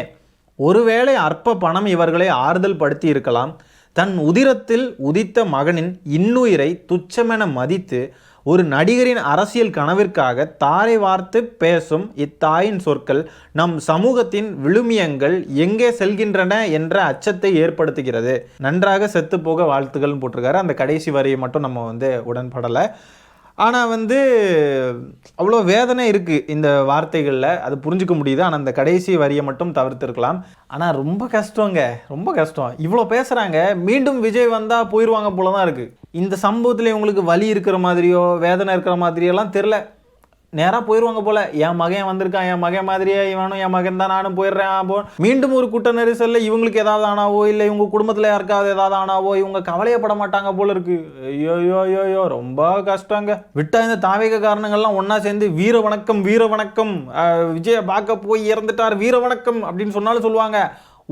ஒருவேளை அற்ப பணம் இவர்களை ஆறுதல் படுத்தி இருக்கலாம். தன் உதிரத்தில் உதித்த மகனின் இன்னுயிரை துச்சமென மதித்து ஒரு நடிகரின் அரசியல் கனவிற்காக தாரை வார்த்து பேசும் இத்தாயின் சொற்கள் நம் சமூகத்தின் விழுமியங்கள் எங்கே செல்கின்றன என்ற அச்சத்தை ஏற்படுத்துகிறது. நன்றாக செத்து போக வாழ்த்துக்கள்னு போட்டிருக்காரு. அந்த கடைசி வரியை மட்டும் நம்ம வந்து உடன்படலை. ஆனால் வந்து அவ்வளோ வேதனை இருக்குது இந்த வார்த்தைகளில், அது புரிஞ்சுக்க முடியுது. ஆனால் அந்த கடைசி வரியை மட்டும் தவிர்த்திருக்கலாம். ஆனால் ரொம்ப கஷ்டங்க, ரொம்ப கஷ்டம். இவ்வளோ பேசுகிறாங்க, மீண்டும் விஜய் வந்தால் போயிடுவாங்க போல தான் இருக்குது. இந்த சம்பவத்தில் இவங்களுக்கு வலி இருக்கிற மாதிரியோ வேதனை இருக்கிற மாதிரியெல்லாம் தெரில, நேராக போயிடுவாங்க போல. என் மகன் வந்திருக்கான், என் மகன் மாதிரியே இவனும் என் மகன் தான், நானும் போயிடுறேன். மீண்டும் ஒரு கூட்ட நெரிசலில் இவங்களுக்கு ஏதாவது ஆனாவோ இல்லை இவங்க குடும்பத்தில் யாருக்காவது ஏதாவது ஆனாவோ இவங்க கவலையப்பட மாட்டாங்க போல இருக்கு. ஐயோ ரொம்ப கஷ்டங்க. விட்டா இந்த தாவேக காரணங்கள்லாம் ஒன்றா சேர்ந்து வீர வணக்கம் விஜயை பார்க்க போய் இறந்துட்டார் வீர வணக்கம் அப்படின்னு சொன்னாலும் சொல்லுவாங்க.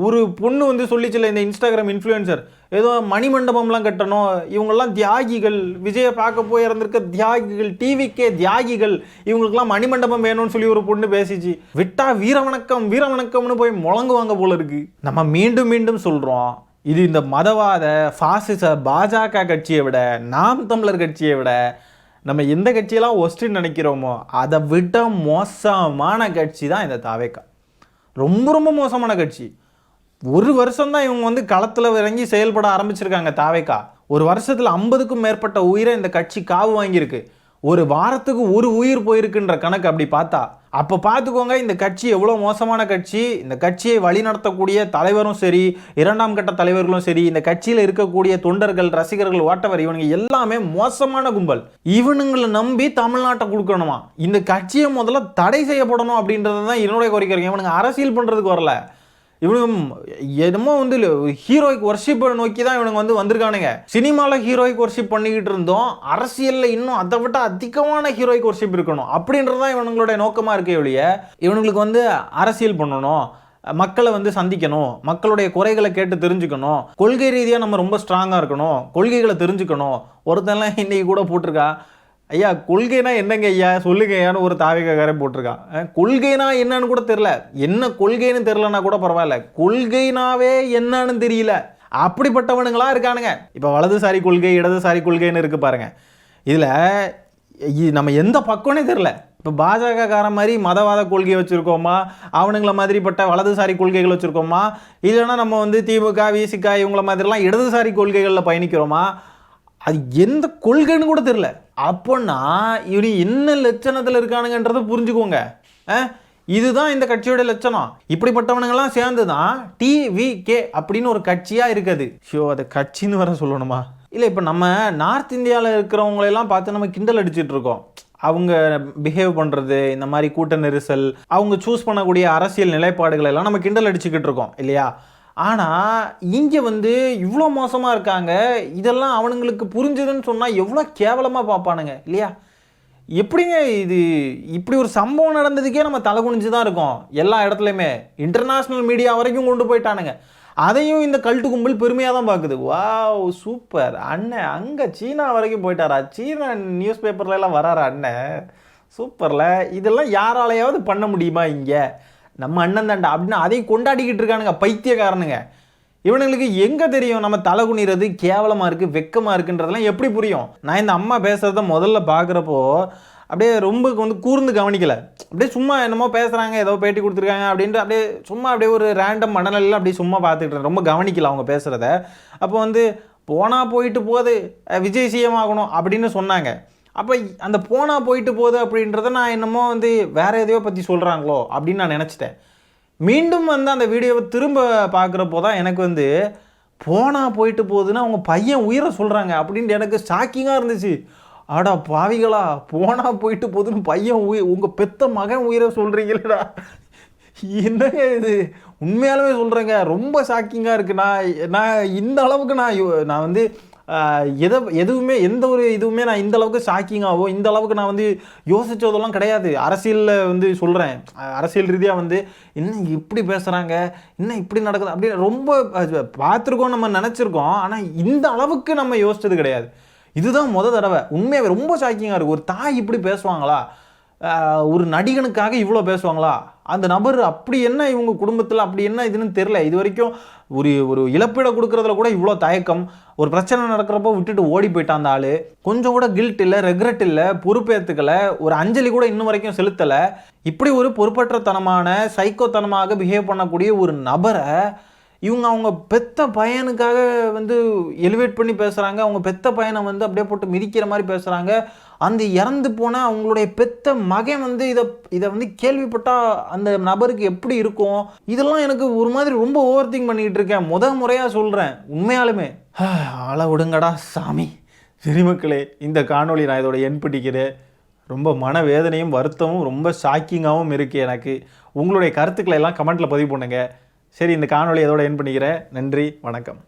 ஒரு பொண்ணு வந்து சொல்லிச்சுல, இந்த இன்ஸ்டாகிராம் இன்ஃப்ளூயன்சர், ஏதோ மணிமண்டபம்லாம் கட்டணும், இவங்கெல்லாம் தியாகிகள், விஜயை பார்க்க போய் இறந்திருக்க தியாகிகள், டிவிக்கே தியாகிகள், இவங்களுக்குலாம் மணிமண்டபம் வேணும்னு சொல்லி ஒரு பொண்ணு பேசிச்சு. விட்டா வீர வணக்கம்னு போய் முழங்குவாங்க போல இருக்கு. நம்ம மீண்டும் மீண்டும் சொல்கிறோம், இது இந்த மதவாத பாசிச பாஜக கட்சியை விட நாம் தமிழர் கட்சியை விட நம்ம எந்த கட்சியெல்லாம் ஒஸ்ட்டுன்னு நினைக்கிறோமோ அதை விட மோசமான கட்சி தான் இந்த தாவேகா. ரொம்ப மோசமான கட்சி. ஒரு வருஷம்தான் இவங்க வந்து களத்தில் இறங்கி செயல்பட ஆரம்பிச்சிருக்காங்க தாவேகா. ஒரு வருஷத்தில் 50க்கும் மேற்பட்ட உயிரை இந்த கட்சி காவு வாங்கியிருக்கு. ஒரு வாரத்துக்கு ஒரு உயிர் போயிருக்குன்ற கணக்கு அப்படி பார்த்தா, அப்போ பார்த்துக்கோங்க இந்த கட்சி எவ்வளோ மோசமான கட்சி. இந்த கட்சியை வழிநடத்தக்கூடிய தலைவரும் சரி, இரண்டாம் கட்ட தலைவர்களும் சரி, இந்த கட்சியில் இருக்கக்கூடிய தொண்டர்கள், ரசிகர்கள், வாட்டவர், இவனுங்க எல்லாமே மோசமான கும்பல். இவனுங்களை நம்பி தமிழ்நாட்டை கொடுக்கணுமா? இந்த கட்சியை முதல்ல தடை செய்யப்படணும் அப்படின்றது தான் என்னுடைய கோரிக்கை. இவனுங்க அரசியல் பண்ணுறதுக்கு வரல, இவனுங்க என்னமோ வந்து ஹீரோய்க்கு ஒர்ஷிப்பை நோக்கி தான் இவனுங்க வந்து வந்திருக்கானுங்க. சினிமாவில் ஹீரோய்க்கு ஒர்ஷிப் பண்ணிக்கிட்டு இருந்தோம், அரசியலில் இன்னும் அதை விட அதிகமான ஹீரோய்க்கு ஒர்ஷிப் இருக்கணும் அப்படின்றதான் இவனுங்களுடைய நோக்கமாக இருக்கே ஒழிய, இவனுங்களுக்கு வந்து அரசியல் பண்ணணும், மக்களை வந்து சந்திக்கணும், மக்களுடைய குறைகளை கேட்டு தெரிஞ்சுக்கணும், கொள்கை ரீதியாக நம்ம ரொம்ப ஸ்ட்ராங்காக இருக்கணும், கொள்கைகளை தெரிஞ்சுக்கணும். ஒருத்தெல்லாம் இன்னைக்கு கூட போட்டிருக்கா, ஐயா கொள்கைனா என்னங்க ஐயா சொல்லுங்க ஐயான்னு ஒரு தாவேகாரே போட்டிருக்கான். கொள்கைனா என்னன்னு கூட தெரில, என்ன கொள்கைன்னு தெரிலனா கூட பரவாயில்ல, கொள்கைனாவே என்னன்னு தெரியல, அப்படிப்பட்டவனுங்களா இருக்கானுங்க. இப்போ வலதுசாரி கொள்கை இடதுசாரி கொள்கைன்னு இருக்கு பாருங்க, இதில் நம்ம எந்த பக்கம்னே தெரில. இப்போ பாஜக காரன் மாதிரி மதவாத கொள்கையை வச்சுருக்கோமா, அவனுங்களை மாதிரிப்பட்ட வலதுசாரி கொள்கைகள் வச்சுருக்கோமா, இல்லைன்னா நம்ம வந்து திமுக விசிக இவங்கள மாதிரிலாம் இடதுசாரி கொள்கைகளில் பயணிக்கிறோமா, அது எந்த கொள்கைன்னு கூட தெரில. அப்போன்னா இவனு என்ன லட்சணத்தில் இருக்கானுங்கன்றதை புரிஞ்சுக்கோங்க. இதுதான் இந்த கட்சியோட லட்சணம். இப்படிப்பட்டவனுங்கெல்லாம் சேர்ந்து தான் டிவிகே அப்படின்னு ஒரு கட்சியாக இருக்குது. அது கட்சின்னு வர சொல்லணுமா? இல்லை, இப்போ நம்ம நார்த் இந்தியாவில் இருக்கிறவங்களெல்லாம் பார்த்து நம்ம கிண்டல் அடிச்சுட்டு இருக்கோம். அவங்க பிஹேவ் பண்ணுறது, இந்த மாதிரி கூட்ட நெரிசல், அவங்க சூஸ் பண்ணக்கூடிய அரசியல் நிலைப்பாடுகள் எல்லாம் நம்ம கிண்டல் அடிச்சுக்கிட்டு இருக்கோம் இல்லையா? ஆனால் இங்கே வந்து இவ்வளோ மோசமாக இருக்காங்க. இதெல்லாம் அவனுங்களுக்கு புரிஞ்சுதுன்னு சொன்னால் எவ்வளோ கேவலமாக பார்ப்பானுங்க இல்லையா? எப்படிங்க இது? இப்படி ஒரு சம்பவம் நடந்ததுக்கே நம்ம தலை குனிஞ்சு தான் இருக்கோம். எல்லா இடத்துலையுமே இன்டர்நேஷ்னல் மீடியா வரைக்கும் கொண்டு போயிட்டானுங்க. அதையும் இந்த கல்ட்டு கும்பல் பெருமையாக தான் பார்க்குது. வாவ் சூப்பர் அண்ணன் அங்கே சீனா வரைக்கும் போயிட்டாரா, சீனா நியூஸ் பேப்பர்லாம் வராரா அண்ணன், சூப்பரில். இதெல்லாம் யாராலையாவது பண்ண முடியுமா இங்கே, நம்ம அண்ணன் தாண்டா அப்படின்னு அதை கொண்டாடிக்கிட்டு இருக்கானுங்க பைத்தியக்காரனுங்க. இவனுங்களுக்கு எங்கே தெரியும் நம்ம தலை குனிறது கேவலமாக இருக்குது வெக்கமாக இருக்குன்றதெல்லாம் எப்படி புரியும்? நான் இந்த அம்மா பேசுகிறத முதல்ல பார்க்குறப்போ அப்படியே ரொம்ப கூர்ந்து கவனிக்கலை, அப்படியே சும்மா என்னமோ பேசுகிறாங்க ஏதோ பேட்டி கொடுத்துருக்காங்க அப்படின்ட்டு அப்படியே சும்மா அப்படியே ஒரு ரேண்டம் மனநிலையில் அப்படியே சும்மா பார்த்துக்கிட்டு ரொம்ப கவனிக்கல அவங்க பேசுகிறத. அப்போ போனால் போயிட்டு போகுது விஜய் சிஎம் ஆகணும் அப்படின்னு சொன்னாங்க. அப்போ அந்த போனால் போயிட்டு போகுது அப்படின்றத நான் என்னமோ வேறு எதையோ பற்றி சொல்கிறாங்களோ அப்படின்னு நான் நினச்சிட்டேன். மீண்டும் அந்த வீடியோவை திரும்ப பார்க்குறப்போ தான் எனக்கு போனால் போயிட்டு போகுதுன்னா அவங்க பையன் உயிரை சொல்கிறாங்க அப்படின்ட்டு எனக்கு ஷாக்கிங்காக இருந்துச்சு. ஆடா பாவிகளா, போனால் போயிட்டு போகுதுன்னு பையன் உங்கள் பெத்த மகன் உயிரை சொல்கிறீங்களா, என்னங்க இது, உண்மையாலுமே சொல்கிறேங்க ரொம்ப ஷாக்கிங்காக இருக்குது. நான் இந்த அளவுக்கு நான் எதுவுமே எந்த ஒரு இதுவுமே நான் இந்த அளவுக்கு ஷாக்கிங்காகவோ இந்த அளவுக்கு நான் யோசித்ததெல்லாம் கிடையாது. அரசியலில் சொல்கிறேன், அரசியல் ரீதியாக இன்னும் இப்படி பேசுகிறாங்க, இன்னும் இப்படி நடக்குது அப்படின்னு ரொம்ப பார்த்துருக்கோம், நம்ம நினச்சிருக்கோம். ஆனால் இந்த அளவுக்கு நம்ம யோசித்தது கிடையாது. இதுதான் தடவை. உண்மையாக ரொம்ப ஷாக்கிங்காக இருக்குது. ஒரு தாய் இப்படி பேசுவாங்களா, ஒரு நடிகனுக்காக இவ்வளோ பேசுவாங்களா, அந்த நபர் அப்படி என்ன இவங்க குடும்பத்தில் அப்படி என்ன இதுன்னு தெரில. இது வரைக்கும் ஒரு இழப்பீடை கொடுக்குறதுல கூட இவ்வளோ தயக்கம், ஒரு பிரச்சனை நடக்கிறப்போ விட்டுட்டு ஓடி போயிட்டான் அந்த ஆள், கொஞ்சம் கூட கில்ட் இல்லை, ரெக்ரெட் இல்லை, பொறுப்பேற்றுக்கலை, ஒரு அஞ்சலி கூட இன்னும் வரைக்கும் செலுத்தலை. இப்படி ஒரு பொறுப்பற்றத்தனமான சைக்கோத்தனமாக பிஹேவ் பண்ணக்கூடிய ஒரு நபரை இவங்க அவங்க பெத்த பையனுக்காக எலிவேட் பண்ணி பேசுகிறாங்க. அவங்க பெத்த பையனை அப்படியே போட்டு மிதிக்கிற மாதிரி பேசுகிறாங்க. அந்த இறந்து போனால் அவங்களுடைய பெத்த மகன் இதை கேள்விப்பட்டால் அந்த நபருக்கு எப்படி இருக்கும்? இதெல்லாம் எனக்கு ஒரு மாதிரி ரொம்ப ஓவர் திங்க் பண்ணிக்கிட்டு இருக்கேன். முறையாக சொல்கிறேன், உண்மையாலுமே ஆள விடுங்கடா சாமி. சரி மக்களே, இந்த காணொளி நான் இதோட எண் பிடிக்கிறேன். ரொம்ப மனவேதனையும் வருத்தமும் ரொம்ப ஷாக்கிங்காகவும் இருக்குது எனக்கு. உங்களுடைய கருத்துக்களை எல்லாம் கமெண்ட்டில் பதிவு பண்ணுங்கள். சரி, இந்த காணொளி இதோட என் பண்ணிக்கிறேன். நன்றி, வணக்கம்.